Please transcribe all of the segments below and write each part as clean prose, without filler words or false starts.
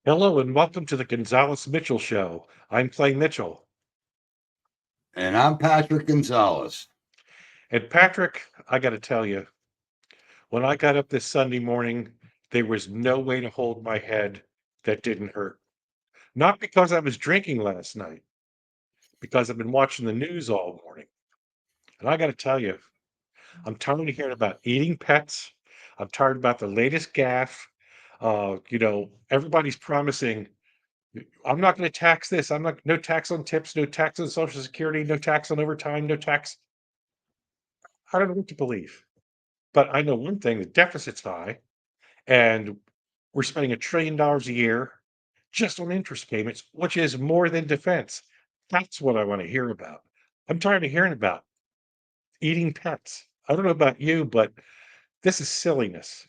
Hello and welcome to the Gonzales Mitchell Show. I'm Clay Mitchell. And I'm Patrick Gonzales. And Patrick, I got to tell you, when I got up this Sunday morning, there was no way to hold my head that didn't hurt. Not because I was drinking last night, because I've been watching the news all morning. And I got to tell you, I'm tired of hearing about eating pets. I'm tired about the latest gaffe. Everybody's promising I'm not going to tax this. I'm not, no tax on tips, no tax on Social Security, no tax on overtime, no tax. I don't know what to believe. But I know one thing, the deficit's high, and we're spending $1 trillion a year just on interest payments, which is more than defense. That's what I want to hear about. I'm tired of hearing about eating pets. I don't know about you, but this is silliness.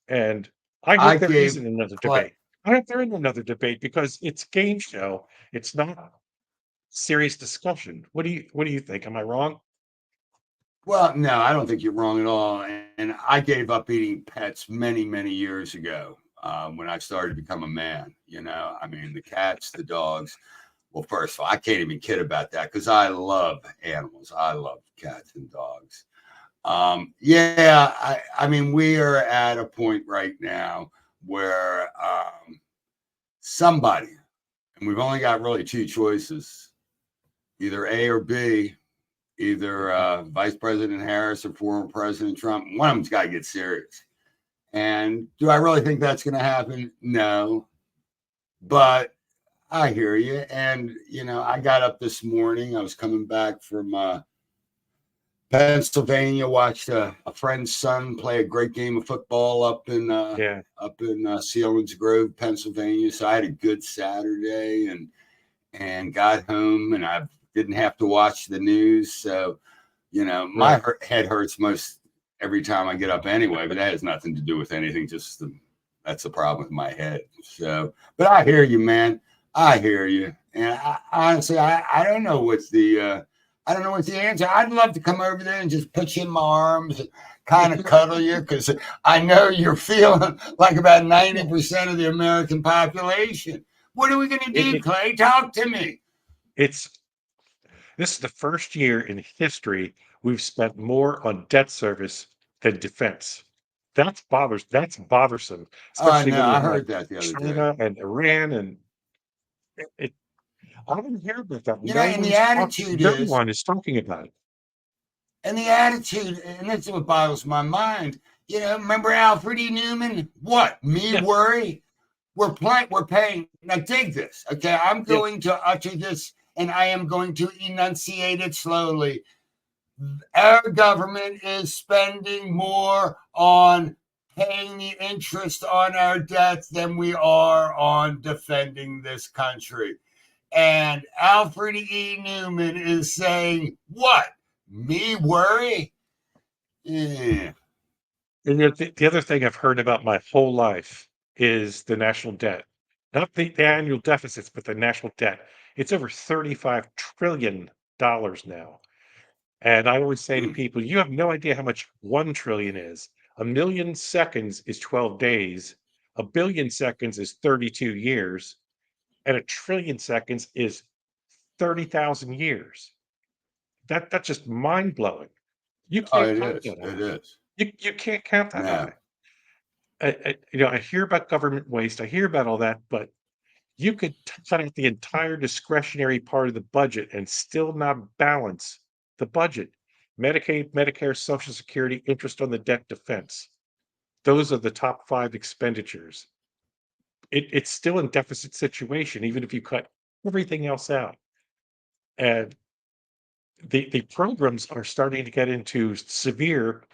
And I I hope there gave isn't another Clay. debate. I hope there isn't another debate because it's game show. It's not serious discussion. What do you think? Am I wrong? Well, no, I don't think you're wrong at all. And I gave up eating pets many, many years ago when I started to become a man. I mean, the cats, the dogs. Well, first of all, I can't even kid about that because I love animals. I love cats and dogs. Yeah, I mean, we are at a point right now where somebody, and we've only got really two choices, either A or B, either Vice President Harris or former President Trump. One of them's got to get serious. And do I really think that's going to happen? No. But I hear you. And, I got up this morning. I was coming back from Pennsylvania, watched a friend's son play a great game of football Yeah. up in Selinsgrove, Pennsylvania. So I had a good Saturday and got home, and I didn't have to watch the news. So my Right. head hurts most every time I get up anyway, but that has nothing to do with anything. That's the problem with my head. So, but I hear you, man. I hear you. And honestly, I don't know what's I don't know what's the answer. I'd love to come over there and just put you in my arms and kind of cuddle you because I know you're feeling like about 90% of the American population. What are we going to It, do, it, Clay? Talk to me. it's This is the first year in history we've spent more on debt service than defense. That's bothersome, I especially know. when you I have heard that the other day. China and Iran and it. I didn't hear about that. And the attitude No is, one is talking about it. and that's what boggles my mind. Remember Alfred E. Newman? What? Me Yeah, worry? We're paying. Now dig this, okay? I'm yeah. going to utter this and I am going to enunciate it slowly. Our government is spending more on paying the interest on our debt than we are on defending this country. And Alfred E. Newman is saying, what? Me worry? Yeah. And the other thing I've heard about my whole life is the national debt, not the annual deficits, but the national debt. It's over $35 trillion now. And I always say to Mm. people, you have no idea how much 1 trillion is. A million seconds is 12 days. A billion seconds is 32 years. And a trillion seconds is 30,000 years. That's just mind blowing. You Oh, can't it count is. that It high. is. You can't count that No. high. I hear about government waste. I hear about all that, but you could cut out the entire discretionary part of the budget and still not balance the budget. Medicaid, Medicare, Social Security, interest on the debt, defense. Those are the top five expenditures. It's still in deficit situation, even if you cut everything else out. And the programs are starting to get into severe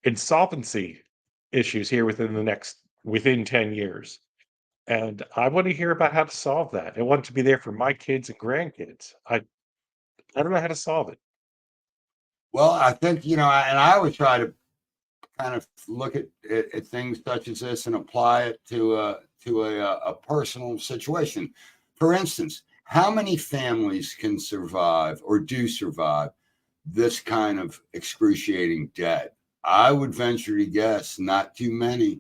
insolvency issues here within 10 years. And I want to hear about how to solve that. I want it to be there for my kids and grandkids. I don't know how to solve it. Well, I think, and I always try to kind of look at things such as this and apply it to a personal situation. For instance, how many families can survive or do survive this kind of excruciating debt? I would venture to guess not too many.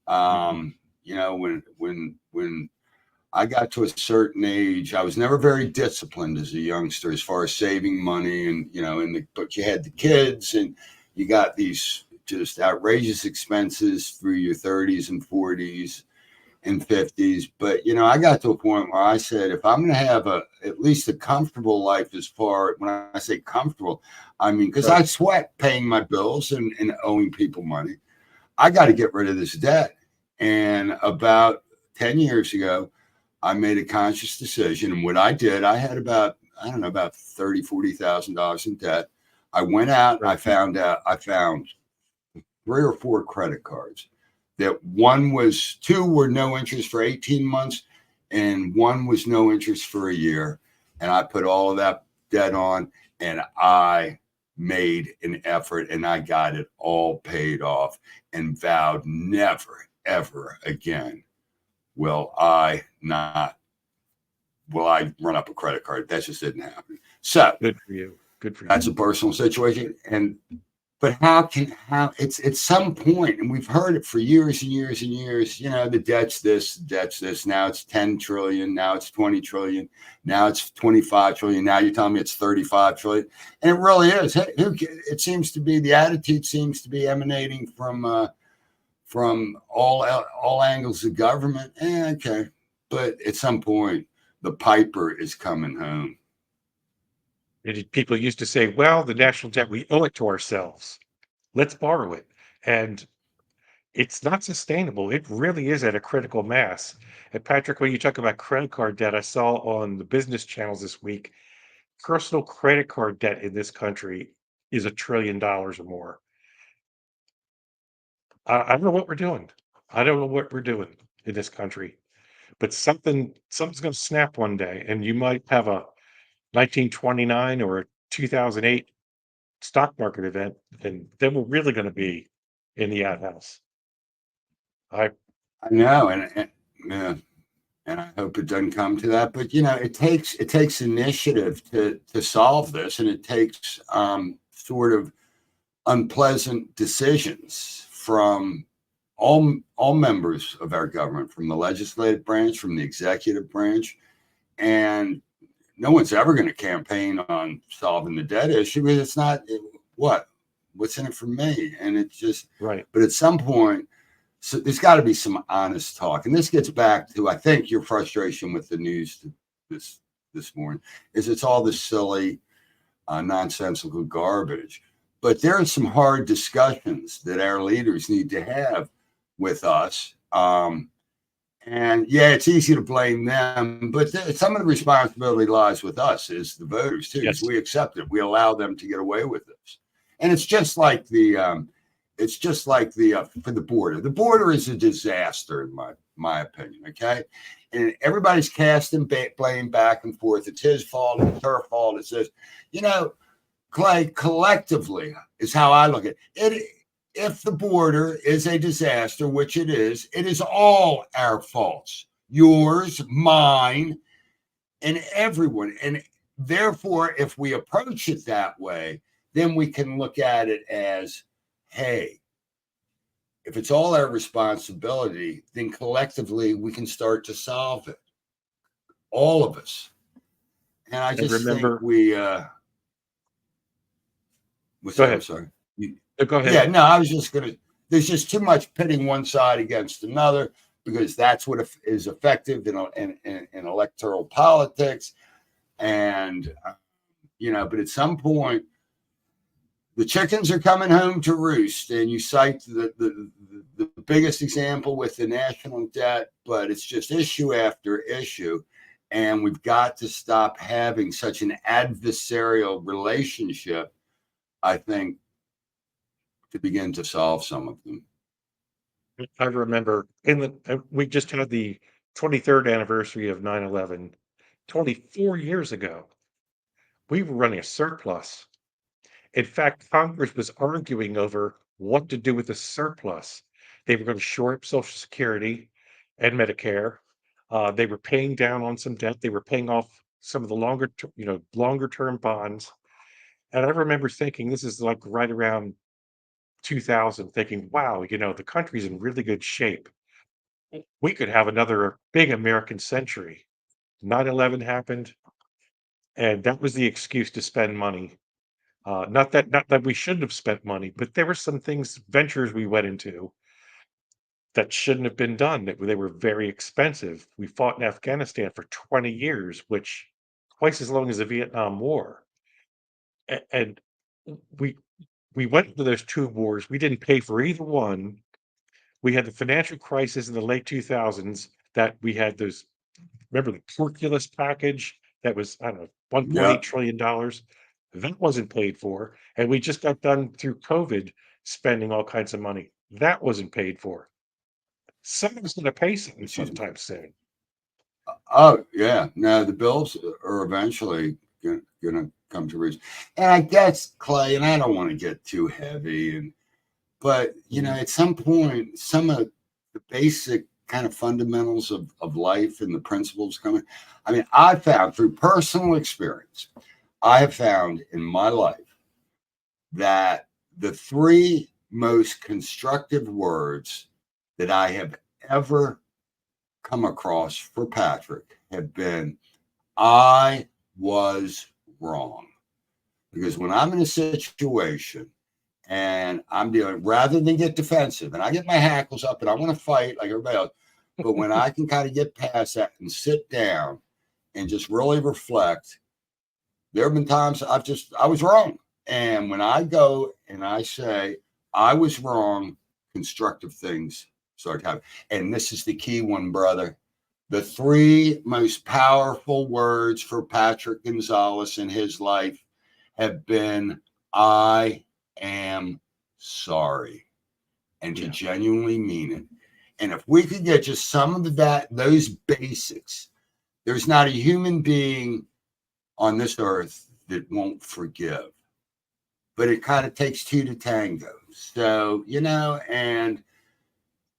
Mhm. when I got to a certain age, I was never very disciplined as a youngster as far as saving money, and but you had the kids, and you got these just outrageous expenses through your 30s and 40s and 50s. But I got to a point where I said, if I'm going to have at least a comfortable life, as far when I say comfortable, I mean, because Right. I sweat paying my bills and owing people money, I got to get rid of this debt. And about 10 years ago, I made a conscious decision. And what I did, I had about, I don't know, about $40,000 in debt. I went out, Right. I found 3 or 4 credit cards. That two were no interest for 18 months, and one was no interest for a year. And I put all of that debt on, and I made an effort, and I got it all paid off, and vowed never, ever again will I not, will I run up a credit card. That just didn't happen. So Good for you. Good for that's you. a personal situation. But how it's at some point, and we've heard it for years and years and years, the debt's this, debt's this. Now it's 10 trillion, now it's 20 trillion, now it's 25 trillion. Now you're telling me it's 35 trillion. And it really is. It seems to be, the attitude seems to be emanating from all angles of government. Okay. But at some point, the piper is coming home. People used to say, well, the national debt, we owe it to ourselves. Let's borrow it. And it's not sustainable. It really is at a critical mass. And Patrick, when you talk about credit card debt, I saw on the business channels this week, personal credit card debt in this country is $1 trillion or more. I don't know what we're doing. I don't know what we're doing in this country, but something's going to snap one day, and you might have a 1929 or a 2008 stock market event, and then we're really going to be in the outhouse. I I know, yeah, and I hope it doesn't come to that. But it takes initiative to solve this, and it takes sort of unpleasant decisions from all members of our government, from the legislative branch, from the executive branch, and no one's ever going to campaign on solving the debt issue because it's not what what's in it for me, and it's just. right. But at some point, so there's got to be some honest talk, and this gets back to, I think, your frustration with the news this this morning is it's all this silly, nonsensical garbage. But there are some hard discussions that our leaders need to have with us. And yeah, it's easy to blame them, but some of the responsibility lies with us as the voters too, because Yes. we accept it. We allow them to get away with this, and it's just like the for the border. The border is a disaster in my opinion. Okay, and everybody's casting blame back and forth. It's his fault. It's her fault. It's this. You know, Clay, collectively is how I look at it. If the border is a disaster, which it is all our faults, yours, mine, and everyone. And therefore, if we approach it that way, then we can look at it as, hey, if it's all our responsibility, then collectively we can start to solve it, all of us. And I I just think remember. what's Go that? I'm ahead. sorry. Go ahead. Yeah, no, I was just gonna. There's just too much pitting one side against another because that's what is effective in electoral politics, and But at some point, the chickens are coming home to roost, and you cite the biggest example with the national debt, but it's just issue after issue, and we've got to stop having such an adversarial relationship. I think to begin to solve some of them. I remember we just had the 23rd anniversary of 9/11. 24 years ago, we were running a surplus. In fact, Congress was arguing over what to do with the surplus. They were going to shore up Social Security and Medicare. They were paying down on some debt. They were paying off some of the longer term bonds. And I remember thinking, this is like right around 2000, thinking, wow, the country's in really good shape. we could have another big American century. 9/11 happened, and that was the excuse to spend money. Not that we shouldn't have spent money, but there were some things, ventures we went into that shouldn't have been done. That they were very expensive. We fought in Afghanistan for 20 years, which twice as long as the Vietnam War. And we we went to those two wars. We didn't pay for either one. We had the financial crisis in the late 2000s that we had those. Remember the Porculus package that was, I don't know, $1.8 Yep. trillion dollars? That wasn't paid for. And we just got done through COVID spending all kinds of money. That wasn't paid for. Someone's going to pay something Excuse me. sometime soon. Oh yeah, no, the bills are eventually gonna come to roost. And I guess Clay, and I don't want to get too heavy, but Mhm. at some point, some of the basic kind of fundamentals of life and the principles coming. I mean, I found through personal experience, I have found in my life that the three most constructive words that I have ever come across for Patrick have been, I was wrong. Because when I'm in a situation and I'm dealing, rather than get defensive, and I get my hackles up and I want to fight like everybody else, but when I can kind of get past that and sit down and just really reflect, there have been times I was wrong. And when I go and I say, I was wrong, constructive things start happening. And this is the key one, brother. The three most powerful words for Patrick Gonzales in his life have been, I am sorry, and to Yeah. genuinely mean it. And if we could get just some of those basics, there's not a human being on this earth that won't forgive. But it kind of takes two to tango. So, and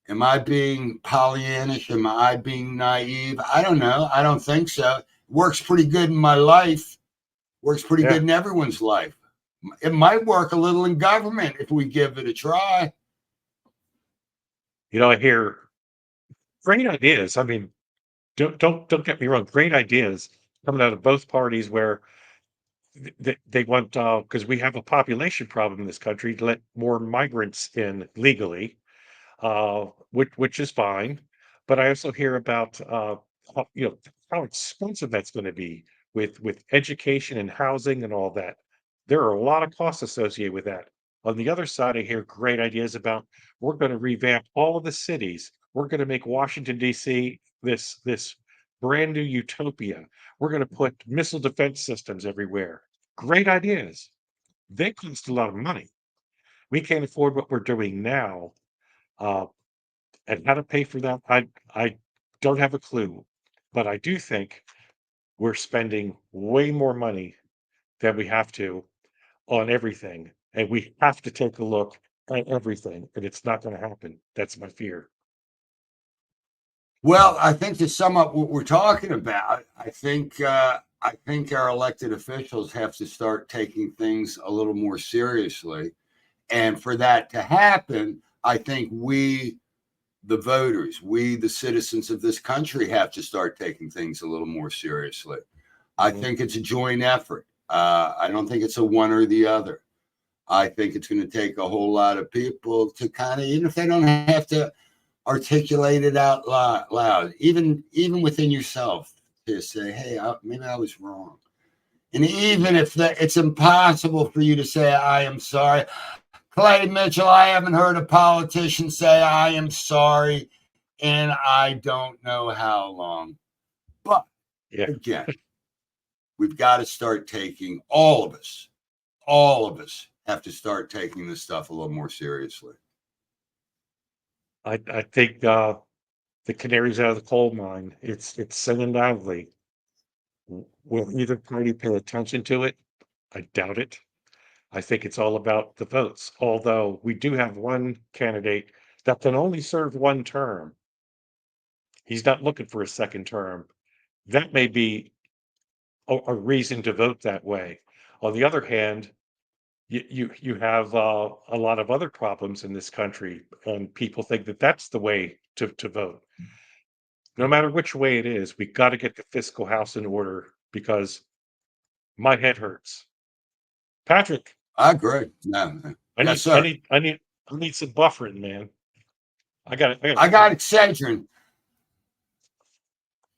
am I being Pollyannish? Am I being naive? I don't know. I don't think so. It works pretty good in my life. Works pretty Yeah. good in everyone's life. It might work a little in government if we give it a try. I hear great ideas. I mean, don't get me wrong. Great ideas coming out of both parties where they want, because we have a population problem in this country, to let more migrants in legally, which is fine. But I also hear about how expensive that's going to be with education and housing and all that. There are a lot of costs associated with that. On the other side, I hear great ideas about we're going to revamp all of the cities. We're going to make Washington D.C. this brand new utopia. We're going to put missile defense systems everywhere. Great ideas. They cost a lot of money. We can't afford what we're doing now. Uh, and how to pay for that, I don't have a clue, but I do think we're spending way more money than we have to on everything, and we have to take a look at everything, and it's not gonna happen. That's my fear. Well, I think to sum up what we're talking about, I think our elected officials have to start taking things a little more seriously. And for that to happen, I think the voters, we, the citizens of this country, have to start taking things a little more seriously. I Mhm. think it's a joint effort. I don't think it's a one or the other. I think it's going to take a whole lot of people to kind of, even if they don't have to articulate it out loud, even within yourself, to say, "Hey, maybe I was wrong." And even if it's impossible for you to say, "I am sorry," Clay Mitchell, I haven't heard a politician say, "I am sorry," and I don't know how long. But Yeah, again, we've got to start taking, all of us have to start taking this stuff a little more seriously. I think, the canary's out of the coal mine. It's singing loudly. Will either party pay attention to it? I doubt it. I think it's all about the votes, although we do have one candidate that can only serve 1 term. He's not looking for a second term. That may be a reason to vote that way. On the other hand, You have a lot of other problems in this country, and people think that that's the way to vote. No matter which way it is, we got to get the fiscal house in order because my head hurts. Patrick, I agree. No, I yes, need I sir. need I need I need some buffering, man. I got I got Excedrin.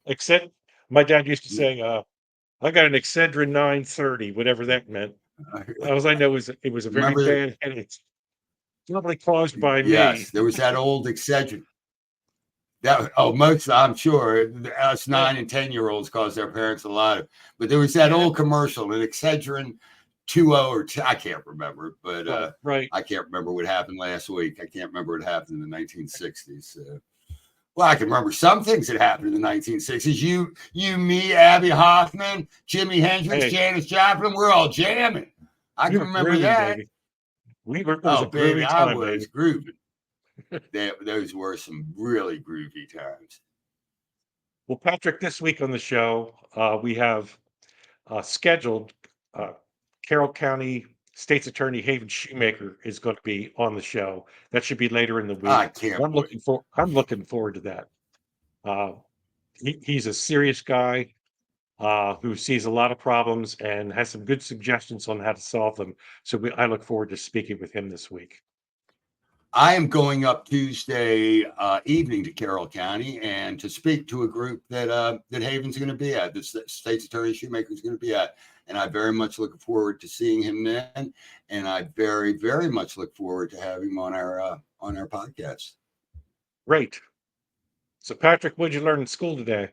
except my dad used to say, I got an Excedrin 930, whatever that meant. All I know is that it was a very Remember that? bad headache, probably caused by me. Yes, there was that old Excedrin. That most I'm sure us Yeah, 9 and 10-year-olds cause their parents a lot of. But there was that yeah, old commercial, an Excedrin 2.0 or 2, I can't remember, but right, right. I can't remember what happened last week. I can't remember what happened in the 1960s. Well, I can remember some things that happened in the 1960s. Me, Abby Hoffman, Jimi Hendrix, Hey, Janis Joplin, we're all jamming. I we can were remember grooving, that. baby. It was Oh, a baby, groovy I time, was baby. grooving. Those were some really groovy times. Well, Patrick, this week on the show, we have scheduled uh, Carroll County State's Attorney Haven Shoemaker is going to be on the show. That should be later in the I week. can't wait. I'm looking forward to that. Uh, he's a serious guy who sees a lot of problems and has some good suggestions on how to solve them. So I look forward to speaking with him this week. I am going up Tuesday evening to Carroll County and to speak to a group that Haven's going to be at, the State's Attorney Shoemaker is going to be at, and I very much look forward to seeing him then, and I very, very much look forward to having him on our podcast. Great. So, Patrick, what did you learn in school today?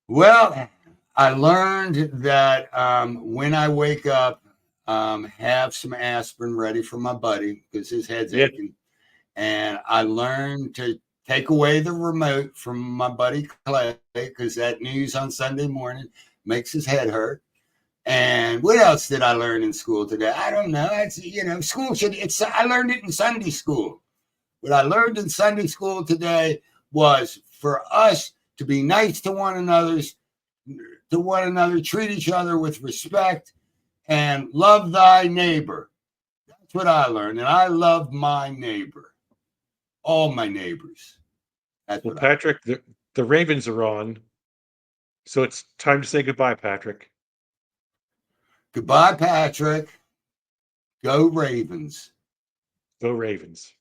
Well, I learned that when I wake up, have some aspirin ready for my buddy because his head's Yeah. aching. And I learned to take away the remote from my buddy Clay because that news on Sunday morning makes his head hurt. And what else did I learn in school today? I don't know. School should. I learned it in Sunday school. What I learned in Sunday school today was for us to be nice to one another, treat each other with respect, and love thy neighbor. That's what I learned, and I love my neighbor, all my neighbors. That's Well, what I learned. Patrick, the Ravens are on. So it's time to say goodbye, Patrick. Goodbye, Patrick. Go Ravens. Go Ravens.